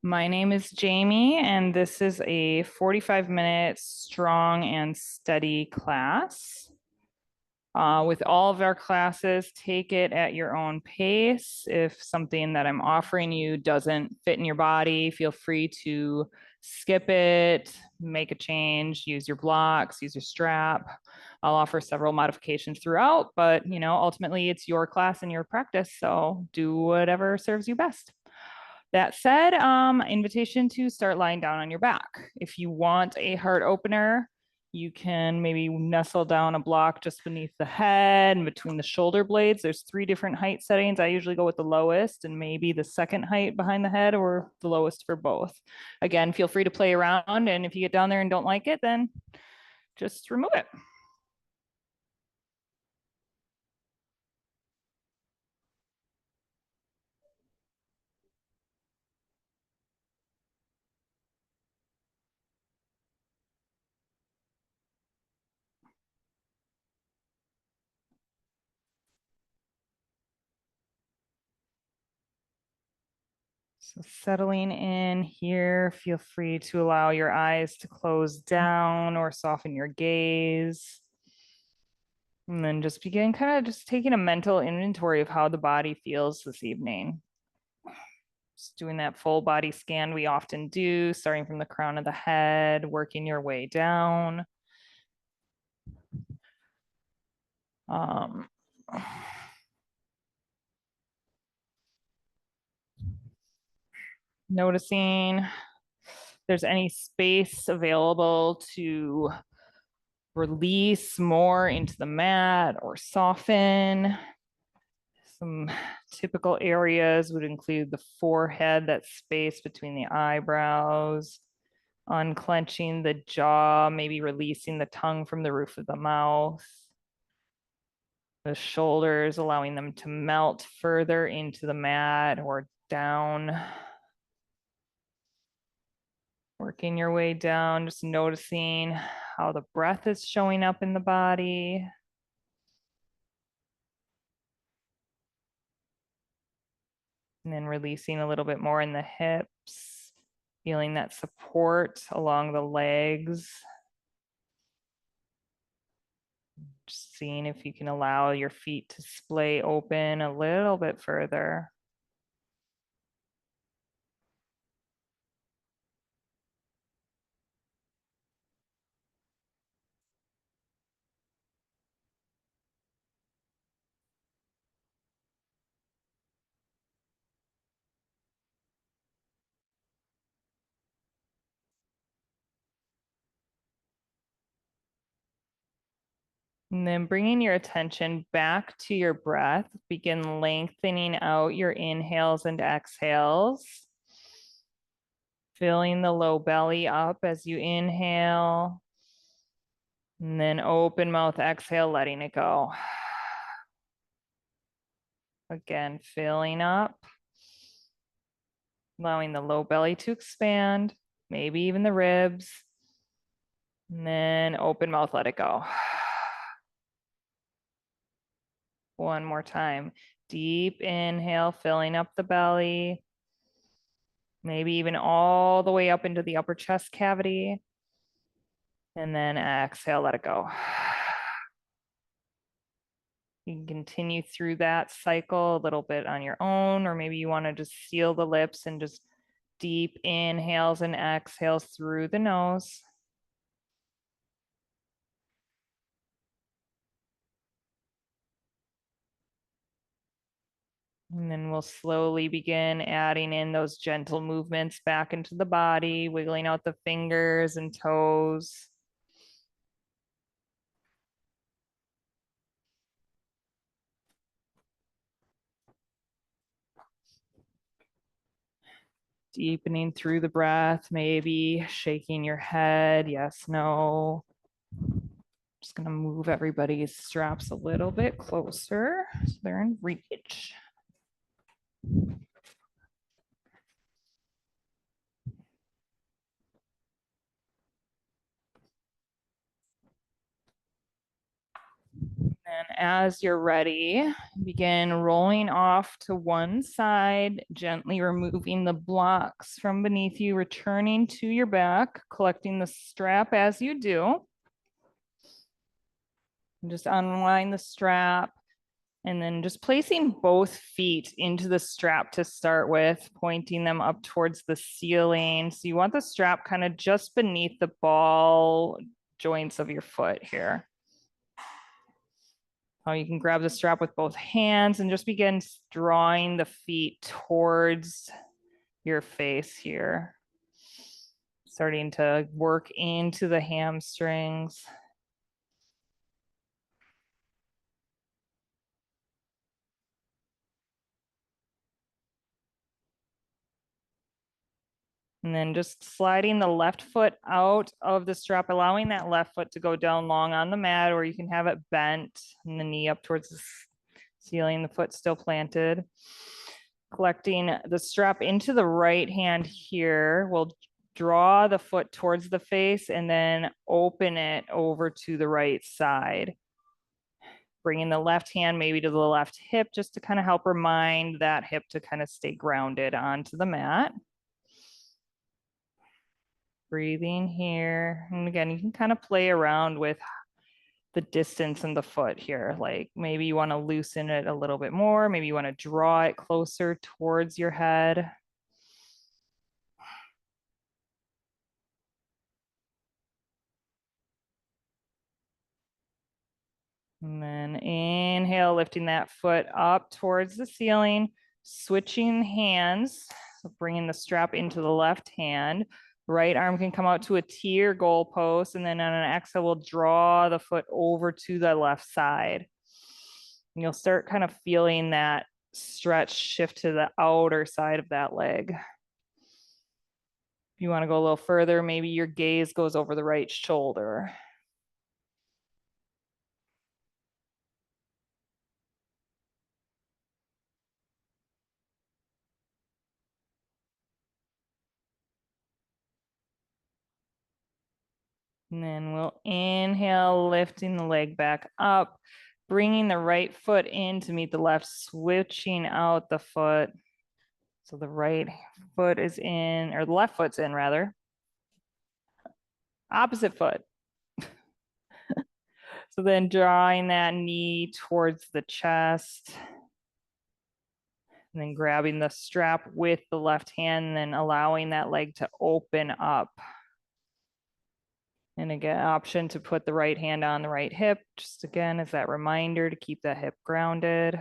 My name is Jamie, and this is a 45-minute strong and steady class. With all of our classes, take it at your own pace. If something that I'm offering you doesn't fit in your body, feel free to skip it, make a change, use your blocks, use your strap. I'll offer several modifications throughout, but ultimately it's your class and your practice, so do whatever serves you best. That said, invitation to start lying down on your back. If you want a heart opener, you can maybe nestle down a block just beneath the head and between the shoulder blades. There's three different height settings. I usually go with the lowest and maybe the second height behind the head or the lowest for both. Again, feel free to play around. And if you get down there and don't like it, then just remove it. So settling in here, feel free to allow your eyes to close down or soften your gaze. And then just begin kind of just taking a mental inventory of how the body feels this evening. Just doing that full body scan we often do, starting from the crown of the head, working your way down. Um, Noticing there's any space available to release more into the mat or soften. Some typical areas would include the forehead, that space between the eyebrows, unclenching the jaw, maybe releasing the tongue from the roof of the mouth, the shoulders, allowing them to melt further into the mat or down. Working your way down, just noticing how the breath is showing up in the body. And then releasing a little bit more in the hips, feeling that support along the legs. Just seeing if you can allow your feet to splay open a little bit further. And then bringing your attention back to your breath, begin lengthening out your inhales and exhales. Filling the low belly up as you inhale. And then open mouth exhale, letting it go. Again, filling up, allowing the low belly to expand, maybe even the ribs. And then open mouth, let it go. One more time. Deep inhale, filling up the belly, maybe even all the way up into the upper chest cavity. And then exhale, let it go. You can continue through that cycle a little bit on your own, or maybe you want to just seal the lips and just deep inhales and exhales through the nose. And then we'll slowly begin adding in those gentle movements back into the body, wiggling out the fingers and toes. Deepening through the breath, maybe shaking your head, yes, no. Just gonna move everybody's straps a little bit closer so they're in reach. as you're ready, begin rolling off to one side, gently removing the blocks from beneath you, returning to your back, collecting the strap as you do. Just unwind the strap and then just placing both feet into the strap to start with, pointing them up towards the ceiling. So you want the strap kind of just beneath the ball joints of your foot here. You can grab the strap with both hands and just begin drawing the feet towards your face here. Starting to work into the hamstrings. And then just sliding the left foot out of the strap, allowing that left foot to go down long on the mat, or you can have it bent and the knee up towards the ceiling, the foot still planted. Collecting the strap into the right hand here, we'll draw the foot towards the face and then open it over to the right side. Bringing the left hand maybe to the left hip just to kind of help remind that hip to kind of stay grounded onto the mat. Breathing here. And again, you can kind of play around with the distance in the foot here. Like maybe you want to loosen it a little bit more. Maybe you want to draw it closer towards your head. And then inhale, lifting that foot up towards the ceiling, switching hands. So bringing the strap into the left hand. Right arm can come out to a T or goal post, and then on an exhale, we'll draw the foot over to the left side. And you'll start kind of feeling that stretch shift to the outer side of that leg. If you want to go a little further, maybe your gaze goes over the right shoulder. And then we'll inhale, lifting the leg back up, bringing the right foot in to meet the left, switching out the foot. So the right foot is in, or the left foot's in rather. Opposite foot. So then drawing that knee towards the chest. And then grabbing the strap with the left hand and then allowing that leg to open up. And again, option to put the right hand on the right hip, just again, as that reminder to keep that hip grounded.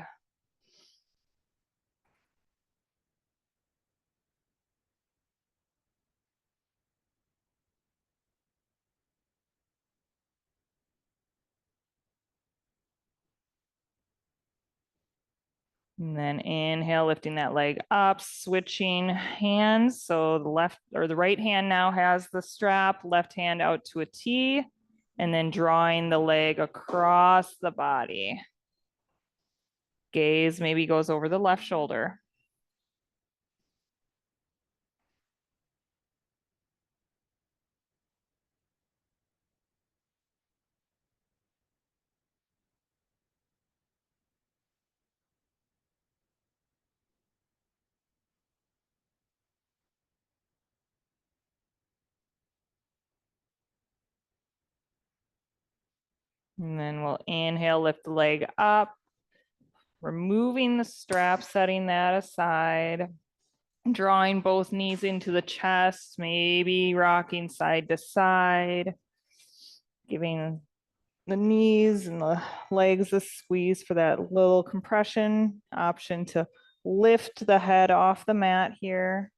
And then inhale, lifting that leg up, switching hands. So the left or the right hand now has the strap, left hand out to a T, and then drawing the leg across the body. Gaze maybe goes over the left shoulder. And then we'll inhale, lift the leg up, removing the strap, setting that aside, drawing both knees into the chest, maybe rocking side to side, giving the knees and the legs a squeeze for that little compression. Option to lift the head off the mat here.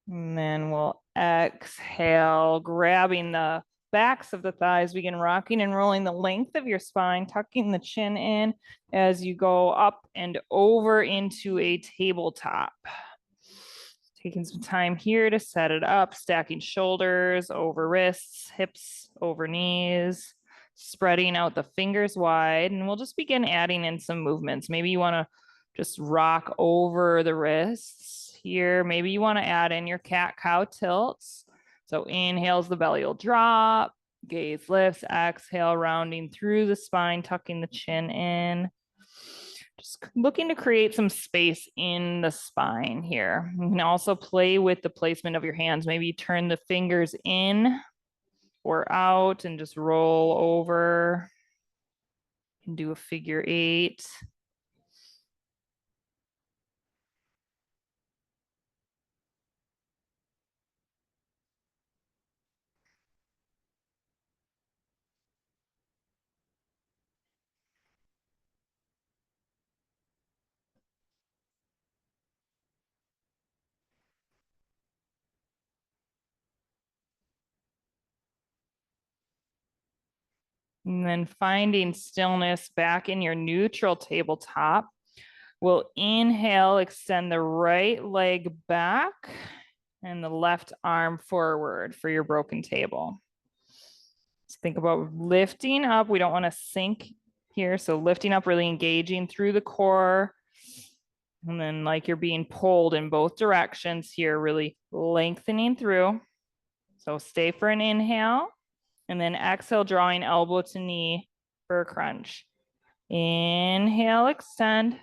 And then we'll exhale, grabbing the backs of the thighs, begin rocking and rolling the length of your spine, tucking the chin in as you go up and over into a tabletop. Taking some time here to set it up, stacking shoulders over wrists, hips over knees, spreading out the fingers wide. And we'll just begin adding in some movements. Maybe you want to just rock over the wrists here. Maybe you want to add in your cat-cow tilts. So inhales, the belly will drop. Gaze lifts, exhale, rounding through the spine, tucking the chin in. Just looking to create some space in the spine here. You can also play with the placement of your hands. Maybe turn the fingers in or out and just roll over. You can do a figure eight. And then finding stillness back in your neutral tabletop. We'll inhale, extend the right leg back and the left arm forward for your broken table. Just think about lifting up. We don't want to sink here. So lifting up, really engaging through the core. And then like you're being pulled in both directions here, really lengthening through. So stay for an inhale. And then exhale, drawing elbow to knee for a crunch. Inhale, extend.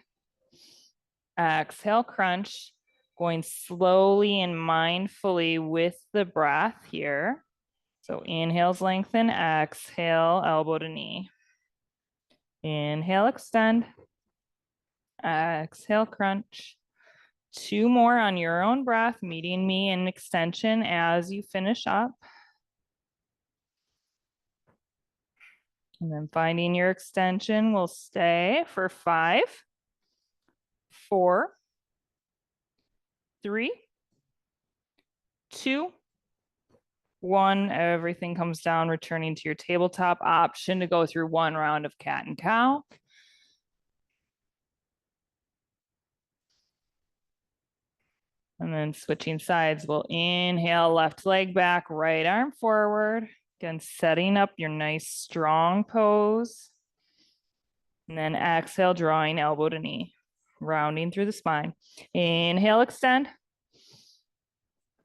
Exhale, crunch. Going slowly and mindfully with the breath here. So inhales, lengthen. Exhale, elbow to knee. Inhale, extend. Exhale, crunch. Two more on your own breath, meeting me in extension as you finish up. And then finding your extension, we'll stay for 5, 4, 3, 2, 1. Everything comes down, returning to your tabletop. Option to go through one round of cat and cow. And then switching sides, we'll inhale, left leg back, right arm forward. Again, setting up your nice strong pose. And then exhale, drawing elbow to knee, rounding through the spine. Inhale, extend.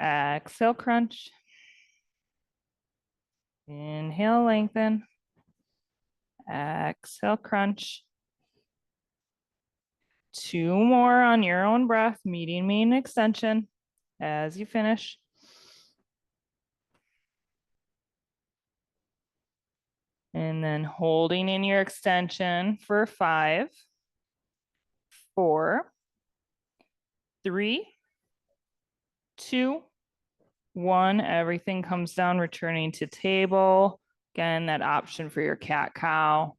Exhale, crunch. Inhale, lengthen. Exhale, crunch. Two more on your own breath, meeting me in extension as you finish. And then holding in your extension for 5, 4, 3, 2, 1. Everything comes down, returning to table. Again, that option for your cat cow.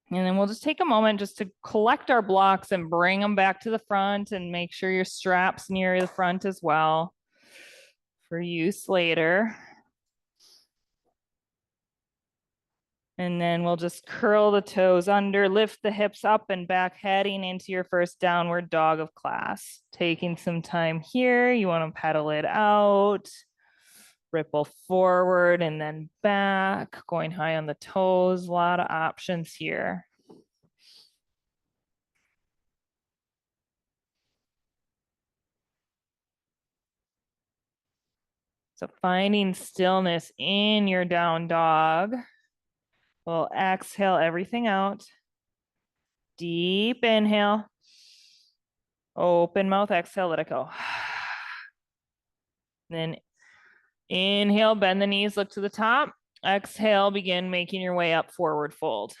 And then we'll just take a moment just to collect our blocks and bring them back to the front and make sure your straps near the front as well for use later. And then we'll just curl the toes under, lift the hips up and back, heading into your first downward dog of class. Taking some time here, you want to pedal it out, ripple forward and then back, going high on the toes. A lot of options here. So finding stillness in your down dog. We'll exhale everything out. Deep inhale. Open mouth, exhale, let it go. Then inhale, bend the knees, look to the top. Exhale, begin making your way up, forward fold.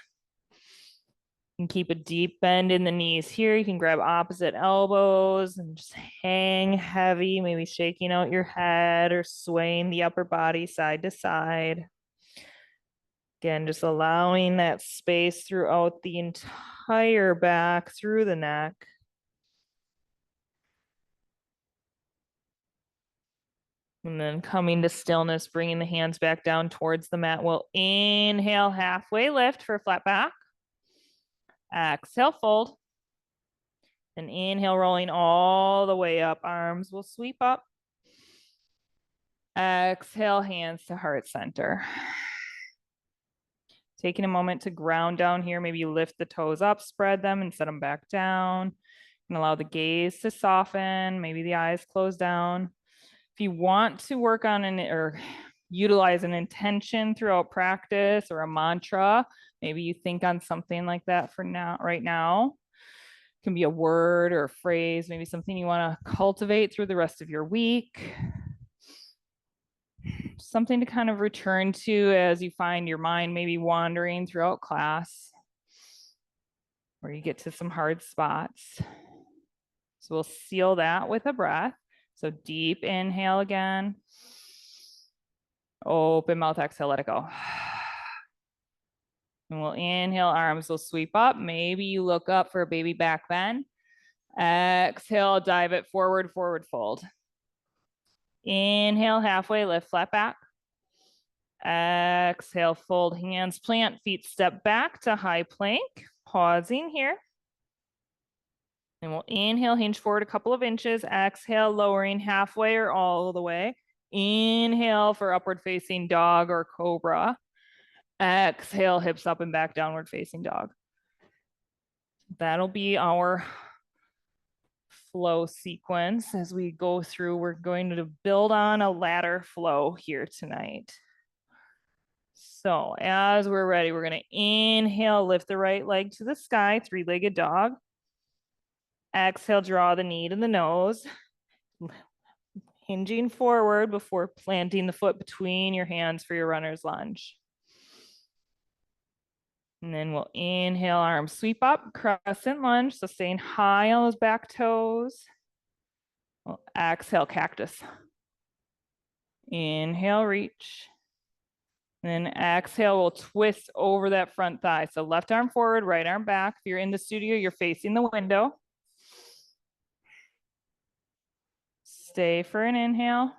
You can keep a deep bend in the knees here. You can grab opposite elbows and just hang heavy, maybe shaking out your head or swaying the upper body side to side. Again, just allowing that space throughout the entire back, through the neck. And then coming to stillness, bringing the hands back down towards the mat. We'll inhale, halfway lift for flat back. Exhale, fold. And inhale, rolling all the way up. Arms will sweep up. Exhale, hands to heart center. Taking a moment to ground down here. Maybe you lift the toes up, spread them, and set them back down. And allow the gaze to soften. Maybe the eyes close down. If you want to work on utilize an intention throughout practice or a mantra. Maybe you think on something like that for now, right now. It can be a word or a phrase, maybe something you want to cultivate through the rest of your week. Something to kind of return to as you find your mind maybe wandering throughout class, or you get to some hard spots. So we'll seal that with a breath. So deep inhale again. Open mouth, exhale, let it go. And we'll inhale, arms will sweep up. Maybe you look up for a baby back bend. Exhale, dive it forward, forward fold. Inhale, halfway lift, flat back. Exhale, fold hands, plant, feet step back to high plank. Pausing here. And we'll inhale, hinge forward a couple of inches. Exhale, lowering halfway or all the way. Inhale for upward facing dog or cobra. Exhale, hips up and back, downward facing dog. That'll be our flow sequence as we go through. We're going to build on a ladder flow here tonight. So as we're ready, we're going to inhale, lift the right leg to the sky, three-legged dog. Exhale, draw the knee to the nose. Hinging forward before planting the foot between your hands for your runner's lunge. And then we'll inhale, arms sweep up, crescent lunge. So staying high on those back toes. We'll exhale, cactus. Inhale, reach. And then exhale, we'll twist over that front thigh. So left arm forward, right arm back. If you're in the studio, you're facing the window. Stay for an inhale.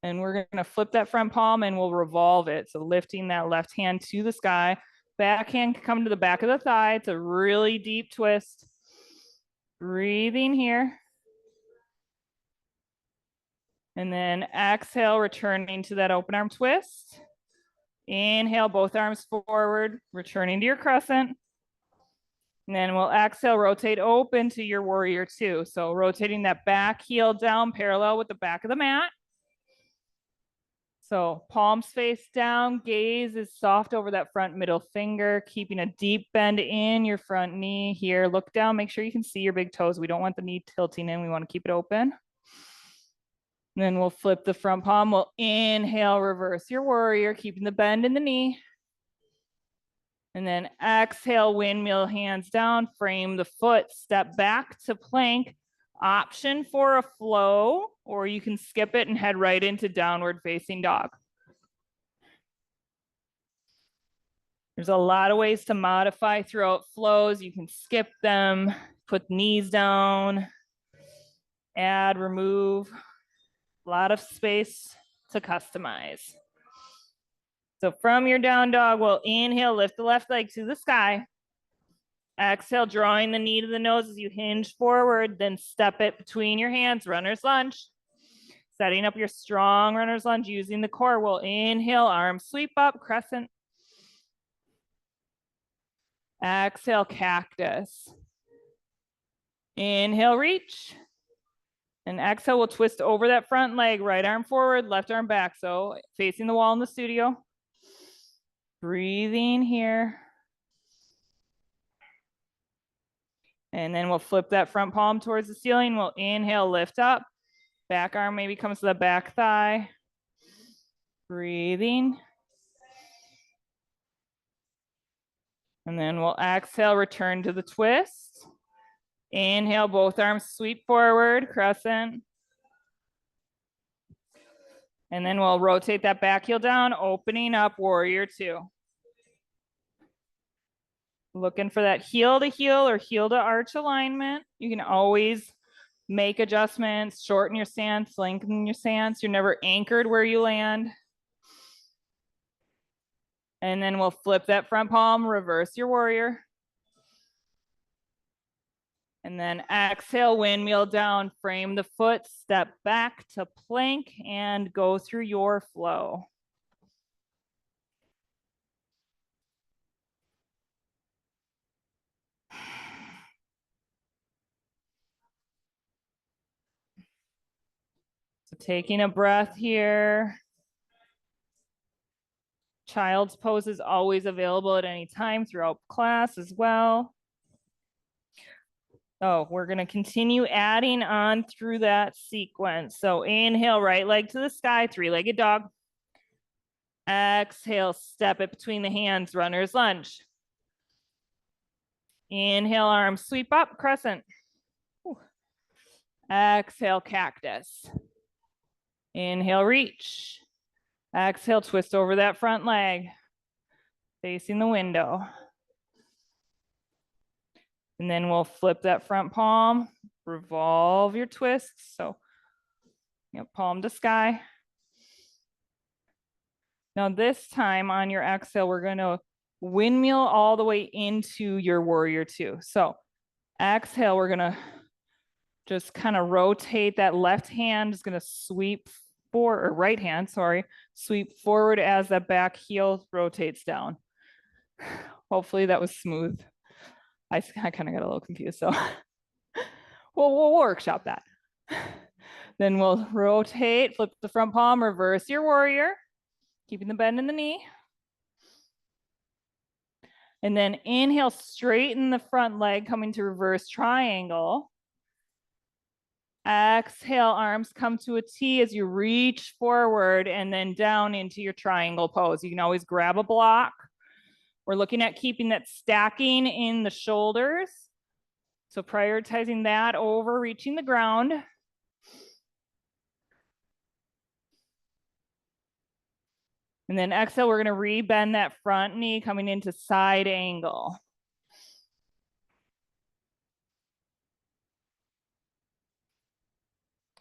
And we're going to flip that front palm and we'll revolve it. So lifting that left hand to the sky. Back hand come to the back of the thigh. It's a really deep twist. Breathing here. And then exhale, returning to that open arm twist. Inhale, both arms forward, returning to your crescent. And then we'll exhale, rotate open to your warrior two. So rotating that back heel down parallel with the back of the mat. So palms face down, gaze is soft over that front middle finger, keeping a deep bend in your front knee here. Look down, make sure you can see your big toes. We don't want the knee tilting in, we want to keep it open. And then we'll flip the front palm. We'll inhale, reverse your warrior, keeping the bend in the knee. And then exhale, windmill hands down, frame the foot, step back to plank. Option for a flow, or you can skip it and head right into downward facing dog. There's a lot of ways to modify throughout flows. You can skip them, put knees down, add, remove. A lot of space to customize. So from your down dog, we'll inhale, lift the left leg to the sky. Exhale, drawing the knee to the nose as you hinge forward, then step it between your hands, runner's lunge. Setting up your strong runner's lunge using the core. We'll inhale, arms sweep up, crescent. Exhale, cactus. Inhale, reach. And exhale, we'll twist over that front leg, right arm forward, left arm back. So facing the wall in the studio. Breathing here. And then we'll flip that front palm towards the ceiling. We'll inhale, lift up. Back arm maybe comes to the back thigh. Breathing. And then we'll exhale, return to the twist. Inhale, both arms sweep forward, crescent. And then we'll rotate that back heel down, opening up, warrior two. Looking for that heel to heel or heel to arch alignment. You can always make adjustments, shorten your stance, lengthen your stance. You're never anchored where you land. And then we'll flip that front palm, reverse your warrior. And then exhale, windmill down, frame the foot, step back to plank and go through your flow. So taking a breath here. Child's pose is always available at any time throughout class as well. So we're going to continue adding on through that sequence. So inhale, right leg to the sky, three-legged dog. Exhale, step it between the hands, runner's lunge. Inhale, arms sweep up, crescent. Exhale, cactus. Inhale, reach. Exhale, twist over that front leg, facing the window. And then we'll flip that front palm, revolve your twists. So, palm to sky. Now this time on your exhale, we're going to windmill all the way into your warrior two. So exhale, we're going to just kind of rotate. That left hand is going to sweep forward, or right hand, sorry, sweep forward as that back heel rotates down. Hopefully that was smooth. I kind of got a little confused, so we'll workshop that. Then we'll rotate, flip the front palm, reverse your warrior, keeping the bend in the knee. And then inhale, straighten the front leg, coming to reverse triangle. Exhale, arms come to a T as you reach forward and then down into your triangle pose. You can always grab a block. We're looking at keeping that stacking in the shoulders. So prioritizing that over reaching the ground. And then exhale, we're going to rebend that front knee coming into side angle.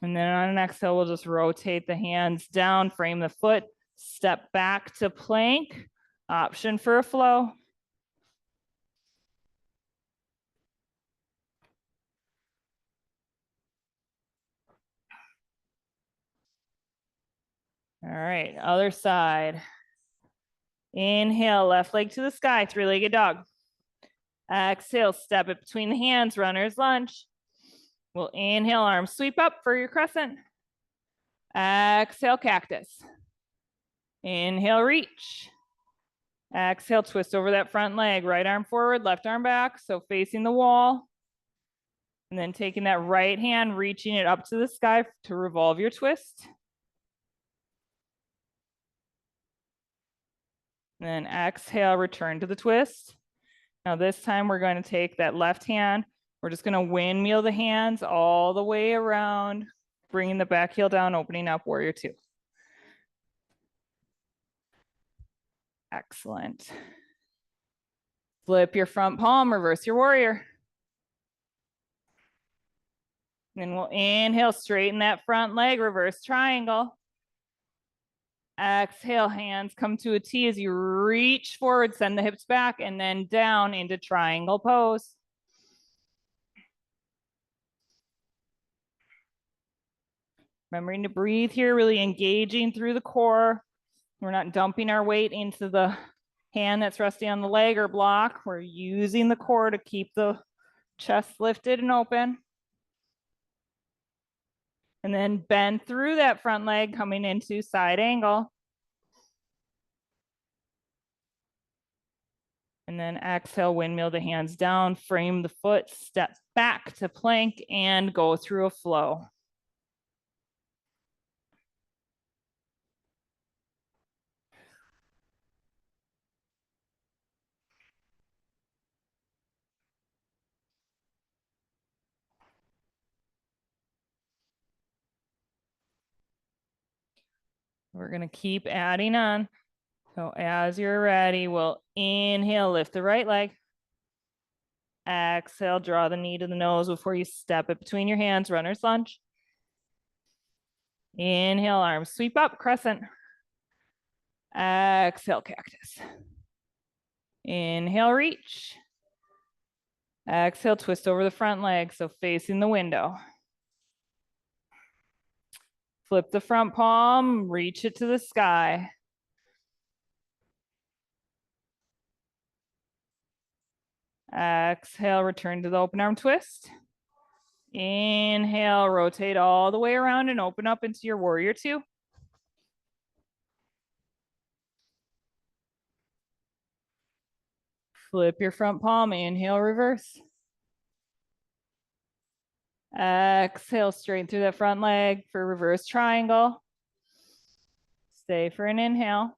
And then on an exhale, we'll just rotate the hands down, frame the foot, step back to plank, option for a flow. All right, other side. Inhale, left leg to the sky, three-legged dog. Exhale, step it between the hands, runner's lunge. We'll inhale, arms sweep up for your crescent. Exhale, cactus. Inhale, reach. Exhale, twist over that front leg, right arm forward, left arm back, so facing the wall. And then taking that right hand, reaching it up to the sky to revolve your twist. And then exhale, return to the twist. Now this time we're going to take that left hand. We're just going to windmill the hands all the way around, bringing the back heel down, opening up warrior two. Excellent. Flip your front palm, reverse your warrior. Then we'll inhale, straighten that front leg, reverse triangle. Exhale, hands come to a T as you reach forward, send the hips back, and then down into triangle pose. Remembering to breathe here, really engaging through the core. We're not dumping our weight into the hand that's resting on the leg or block. We're using the core to keep the chest lifted and open. And then bend through that front leg, coming into side angle. And then exhale, windmill the hands down, frame the foot, step back to plank, and go through a flow. We're going to keep adding on. So as you're ready, we'll inhale, lift the right leg. Exhale, draw the knee to the nose before you step it between your hands, runner's lunge. Inhale, arms sweep up, crescent. Exhale, cactus. Inhale, reach. Exhale, twist over the front leg, so facing the window. Flip the front palm, reach it to the sky. Exhale, return to the open arm twist. Inhale, rotate all the way around and open up into your warrior two. Flip your front palm, inhale, reverse. Exhale, straighten through that front leg for reverse triangle. Stay for an inhale.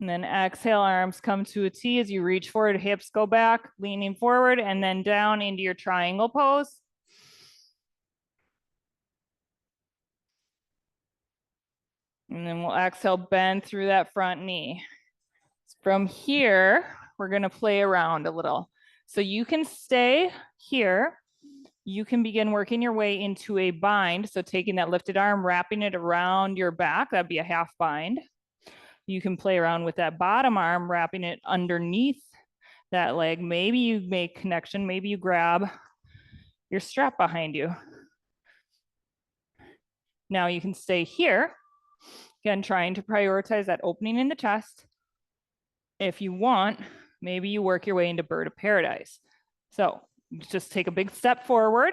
And then exhale, arms come to a T as you reach forward, hips go back, leaning forward, and then down into your triangle pose. And then we'll exhale, bend through that front knee. From here, we're gonna play around a little. So you can stay here. You can begin working your way into a bind. So taking that lifted arm, wrapping it around your back, that'd be a half bind. You can play around with that bottom arm, wrapping it underneath that leg. Maybe you make connection, maybe you grab your strap behind you. Now you can stay here. Again, trying to prioritize that opening in the chest. If you want, maybe you work your way into bird of paradise. So just take a big step forward,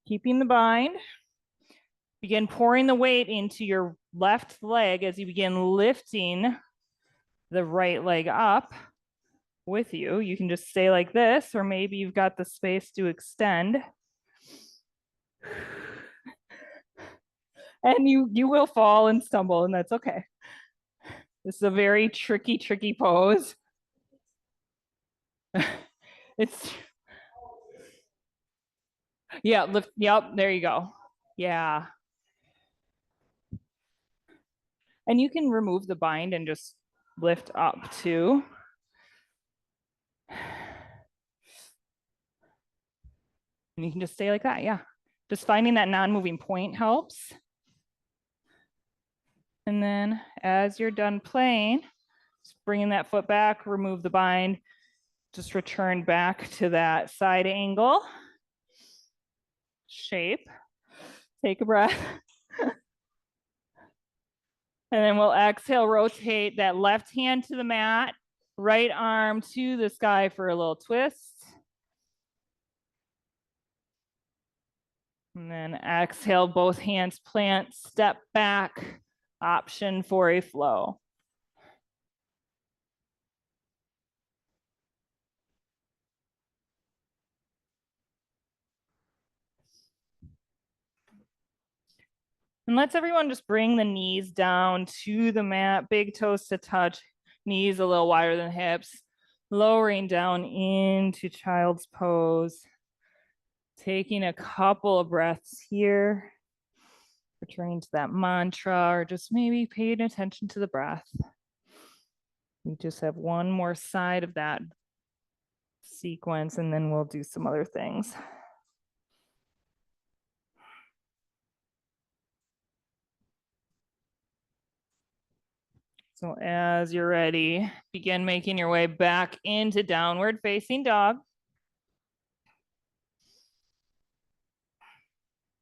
keeping the bind. Begin pouring the weight into your left leg as you begin lifting the right leg up with you. You can just stay like this, or maybe you've got the space to extend. And you will fall and stumble, and that's okay. This is a very tricky pose. Yeah, lift, yep, there you go. Yeah. And you can remove the bind and just lift up too. And you can just stay like that, yeah. Just finding that non-moving point helps. And then as you're done playing, just bringing that foot back, remove the bind, just return back to that side angle shape. Take a breath. And then we'll exhale, rotate that left hand to the mat, right arm to the sky for a little twist. And then exhale, both hands plant, step back, option for a flow. And let's everyone just bring the knees down to the mat, big toes to touch, knees a little wider than hips, lowering down into child's pose. Taking a couple of breaths here, returning to that mantra, or just maybe paying attention to the breath. We just have one more side of that sequence, and then we'll do some other things. So as you're ready, begin making your way back into downward facing dog.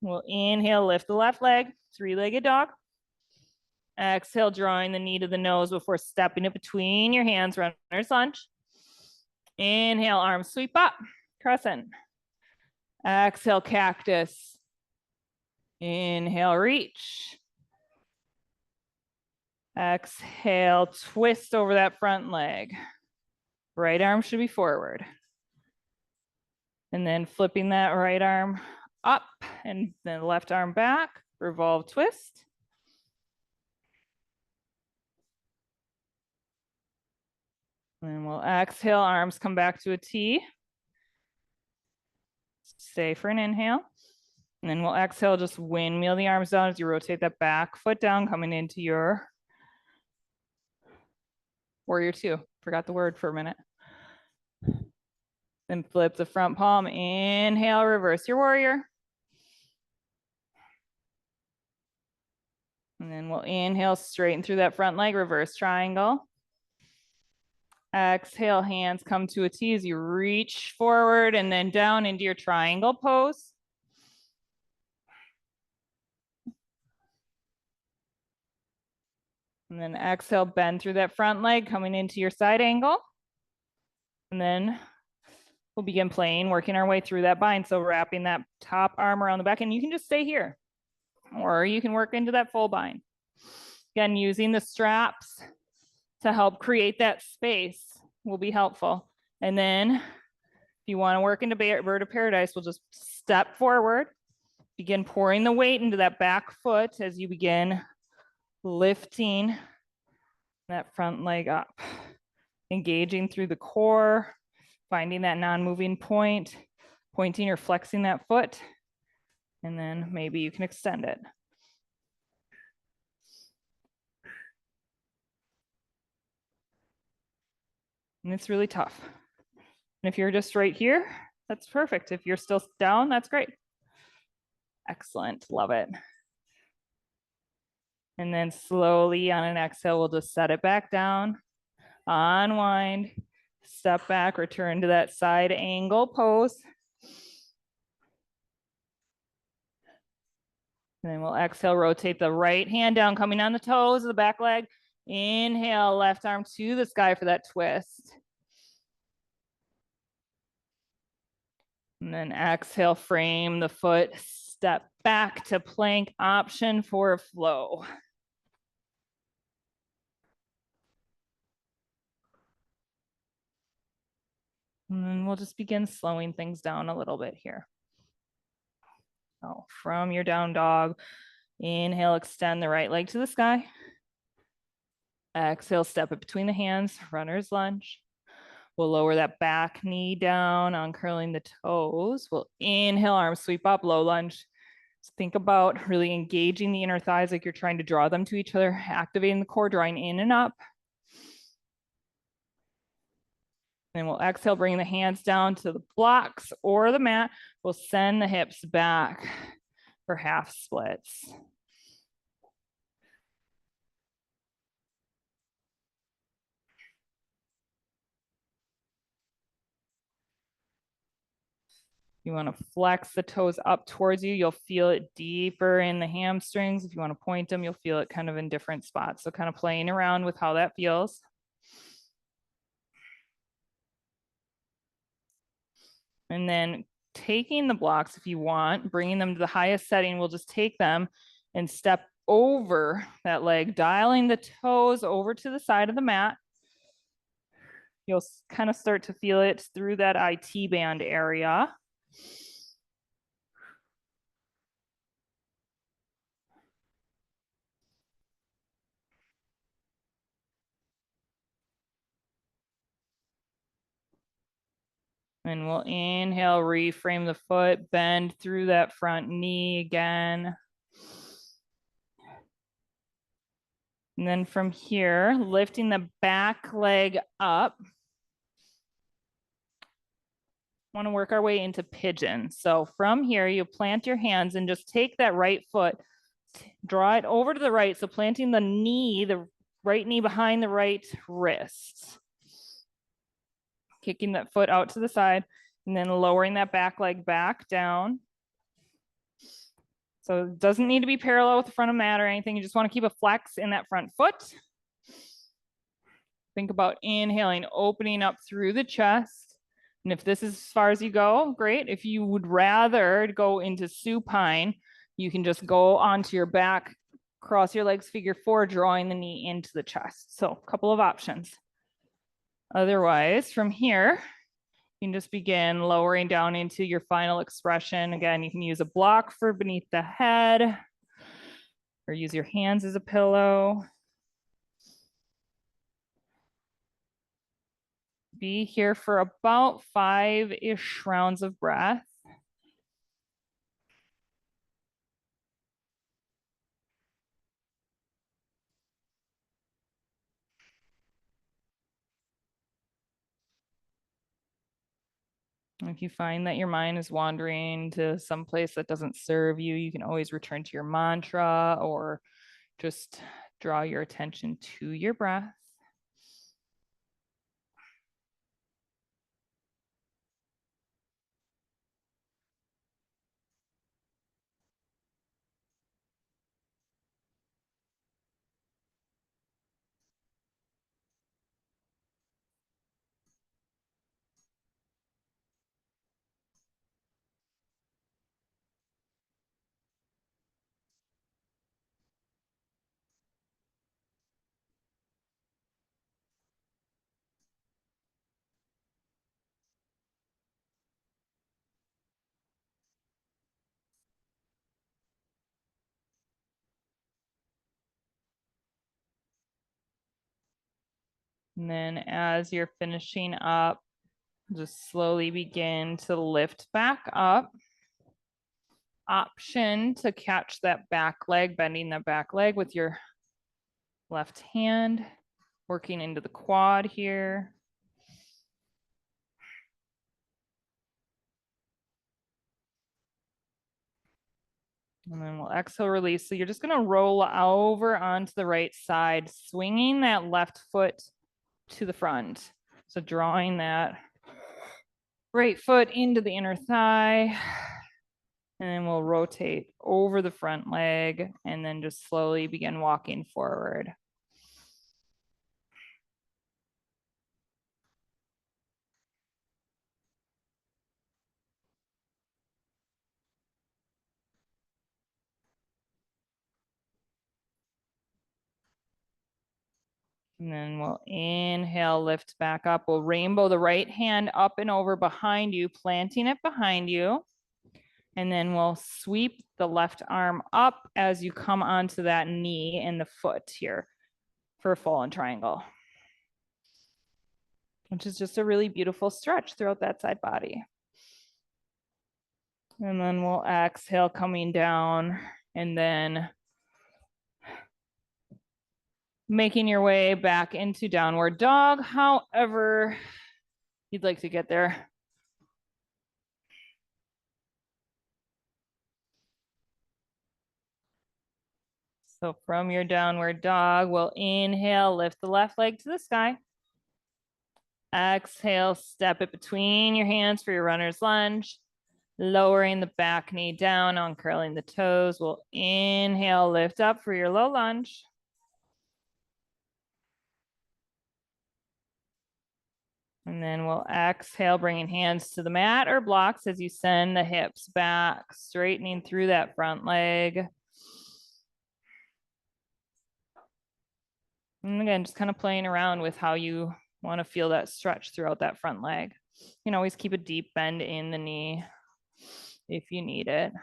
We'll inhale, lift the left leg, three-legged dog. Exhale, drawing the knee to the nose before stepping it between your hands, runner's lunge. Inhale, arms sweep up, crescent. Exhale, cactus. Inhale, reach. Exhale, twist over that front leg. Right arm should be forward. And then flipping that right arm up and then left arm back, revolve, twist. And we'll exhale, arms come back to a T. Stay for an inhale. And then we'll exhale, just windmill the arms down as you rotate that back foot down, coming into your warrior two. Forgot the word for a minute. Then flip the front palm, inhale, reverse your warrior. And then we'll inhale, straighten through that front leg, reverse triangle. Exhale, hands come to a T as you reach forward and then down into your triangle pose. And then exhale, bend through that front leg, coming into your side angle. And then we'll begin playing, working our way through that bind. So wrapping that top arm around the back, and you can just stay here, or you can work into that full bind. Again, using the straps to help create that space will be helpful. And then if you want to work into bird of paradise, we'll just step forward, begin pouring the weight into that back foot as you begin lifting that front leg up, engaging through the core, finding that non-moving point, pointing or flexing that foot, and then maybe you can extend it. And it's really tough. And if you're just right here, that's perfect. If you're still down, that's great. Excellent, love it. And then slowly on an exhale, we'll just set it back down, unwind, step back, return to that side angle pose. And then we'll exhale, rotate the right hand down, coming on the toes of the back leg. Inhale, left arm to the sky for that twist. And then exhale, frame the foot, step back to plank option for a flow. And then we'll just begin slowing things down a little bit here. So from your down dog, inhale, extend the right leg to the sky. Exhale, step it between the hands, runner's lunge. We'll lower that back knee down, uncurling the toes. We'll inhale, arms sweep up, low lunge. So think about really engaging the inner thighs like you're trying to draw them to each other, activating the core, drawing in and up. Then we'll exhale, bring the hands down to the blocks or the mat. We'll send the hips back for half splits. You want to flex the toes up towards you. You'll feel it deeper in the hamstrings. If you want to point them, you'll feel it kind of in different spots. So kind of playing around with how that feels. And then taking the blocks, if you want, bringing them to the highest setting, we'll just take them and step over that leg, dialing the toes over to the side of the mat. You'll kind of start to feel it through that IT band area. And we'll inhale, reframe the foot, bend through that front knee again. And then from here, lifting the back leg up. Want to work our way into pigeon. So from here, you plant your hands and just take that right foot, draw it over to the right. So planting the right knee behind the right wrist. Kicking that foot out to the side and then lowering that back leg back down. So it doesn't need to be parallel with the front of mat or anything. You just want to keep a flex in that front foot. Think about inhaling, opening up through the chest. And if this is as far as you go, great. If you would rather go into supine, you can just go onto your back, cross your legs, figure four, drawing the knee into the chest. So a couple of options. Otherwise, from here, you can just begin lowering down into your final expression. Again, you can use a block for beneath the head or use your hands as a pillow. Be here for about 5-ish rounds of breath. If you find that your mind is wandering to some place that doesn't serve you, you can always return to your mantra or just draw your attention to your breath. And then as you're finishing up, just slowly begin to lift back up. Option to catch that back leg, bending that back leg with your left hand, working into the quad here. And then we'll exhale, release. So you're just gonna roll over onto the right side, swinging that left foot to the front. So drawing that right foot into the inner thigh. And then we'll rotate over the front leg and then just slowly begin walking forward. And then we'll inhale, lift back up. We'll rainbow the right hand up and over behind you, planting it behind you. And then we'll sweep the left arm up as you come onto that knee and the foot here for a fallen triangle, which is just a really beautiful stretch throughout that side body. And then we'll exhale, coming down, and then making your way back into downward dog, however you'd like to get there. So from your downward dog, we'll inhale, lift the left leg to the sky. Exhale, step it between your hands for your runner's lunge. Lowering the back knee down, uncurling the toes. We'll inhale, lift up for your low lunge. And then we'll exhale, bringing hands to the mat or blocks as you send the hips back, straightening through that front leg. And again, just kind of playing around with how you want to feel that stretch throughout that front leg. You can always keep a deep bend in the knee if you need it.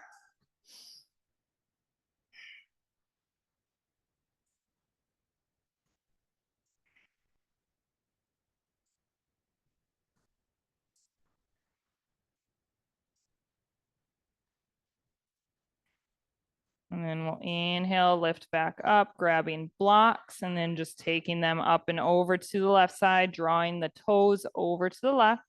And then we'll inhale, lift back up, grabbing blocks, and then just taking them up and over to the left side, drawing the toes over to the left.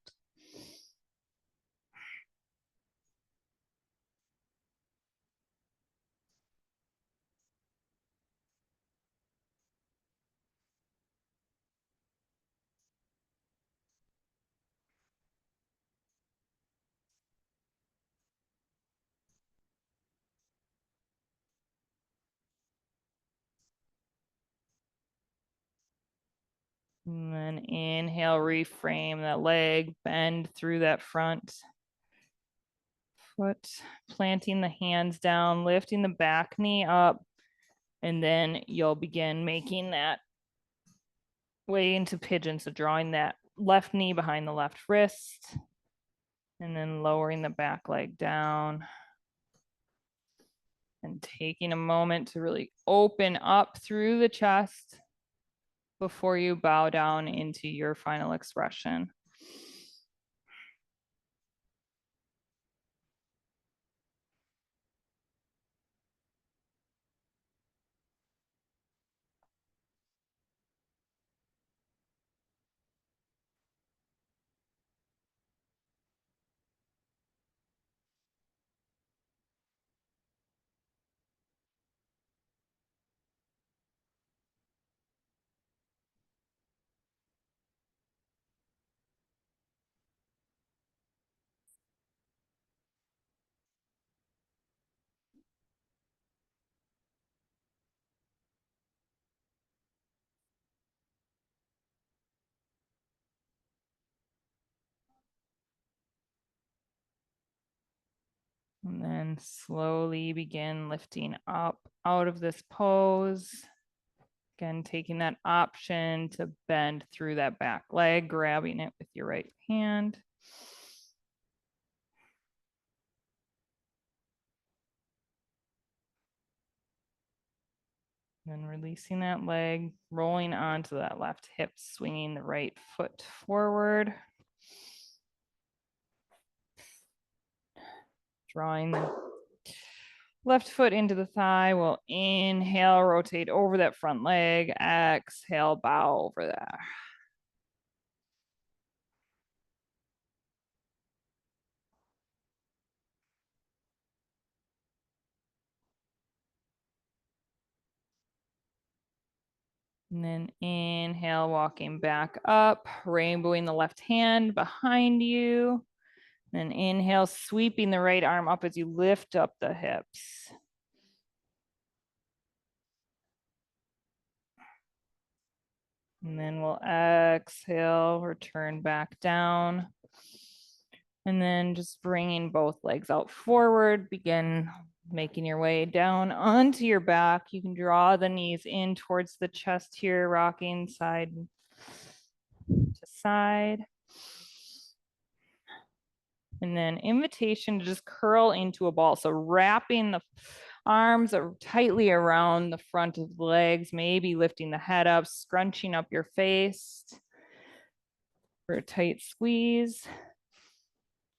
And then inhale, reframe that leg, bend through that front foot, planting the hands down, lifting the back knee up, and then you'll begin making that way into pigeon. So drawing that left knee behind the left wrist, and then lowering the back leg down. And taking a moment to really open up through the chest before you bow down into your final expression. And then slowly begin lifting up out of this pose. Again, taking that option to bend through that back leg, grabbing it with your right hand. And releasing that leg, rolling onto that left hip, swinging the right foot forward. Drawing the left foot into the thigh. We'll inhale, rotate over that front leg. Exhale, bow over there. And then inhale, walking back up, rainbowing the left hand behind you. Then inhale, sweeping the right arm up as you lift up the hips. And then we'll exhale, return back down. And then just bringing both legs out forward, begin making your way down onto your back. You can draw the knees in towards the chest here, rocking side to side. And then invitation to just curl into a ball. So wrapping the arms tightly around the front of the legs, maybe lifting the head up, scrunching up your face for a tight squeeze.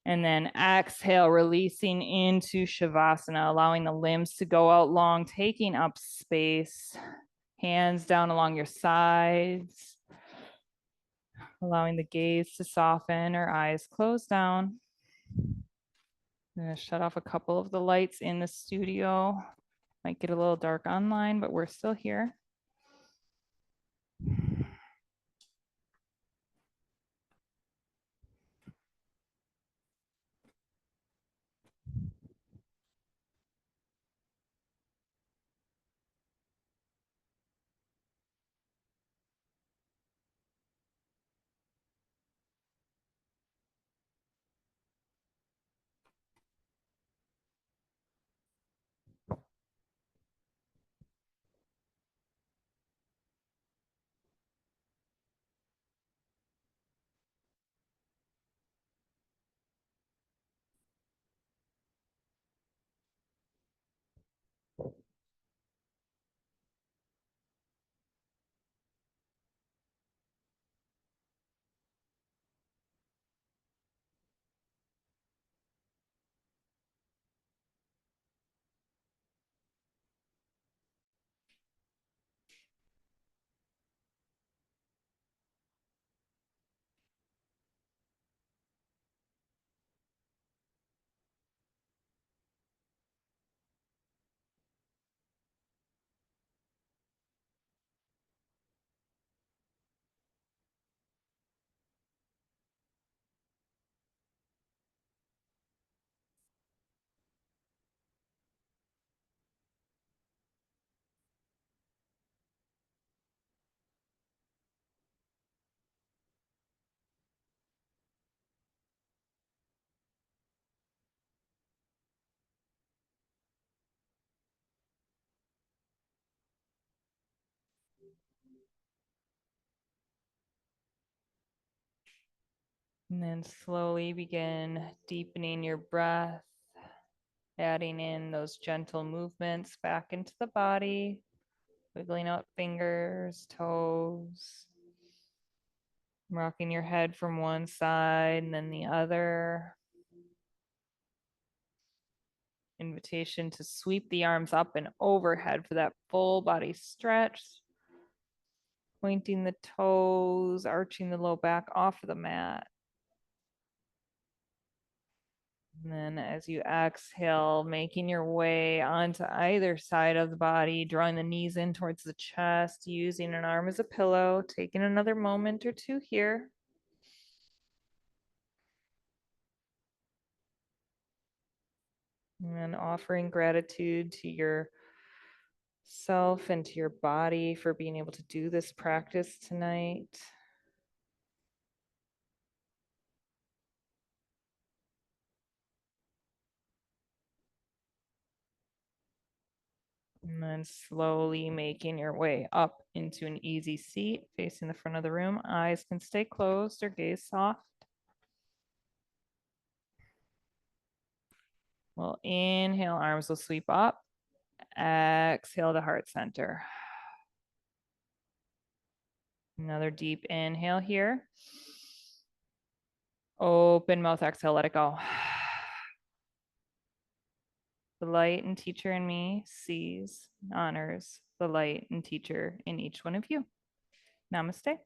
And then exhale, releasing into Shavasana, allowing the limbs to go out long, taking up space, hands down along your sides, allowing the gaze to soften or eyes close down. I'm gonna shut off a couple of the lights in the studio. Might get a little dark online, but we're still here. And then slowly begin deepening your breath, adding in those gentle movements back into the body, wiggling out fingers, toes, rocking your head from one side and then the other. Invitation to sweep the arms up and overhead for that full body stretch. Pointing the toes, arching the low back off of the mat. And then as you exhale, making your way onto either side of the body, drawing the knees in towards the chest, using an arm as a pillow, taking another moment or two here. And offering gratitude to yourself and to your body for being able to do this practice tonight. And then slowly making your way up into an easy seat facing the front of the room. Eyes can stay closed or gaze soft. We'll inhale, arms will sweep up. Exhale to heart center. Another deep inhale here. Open mouth, exhale, let it go. The light and teacher in me sees, honors the light and teacher in each one of you. Namaste.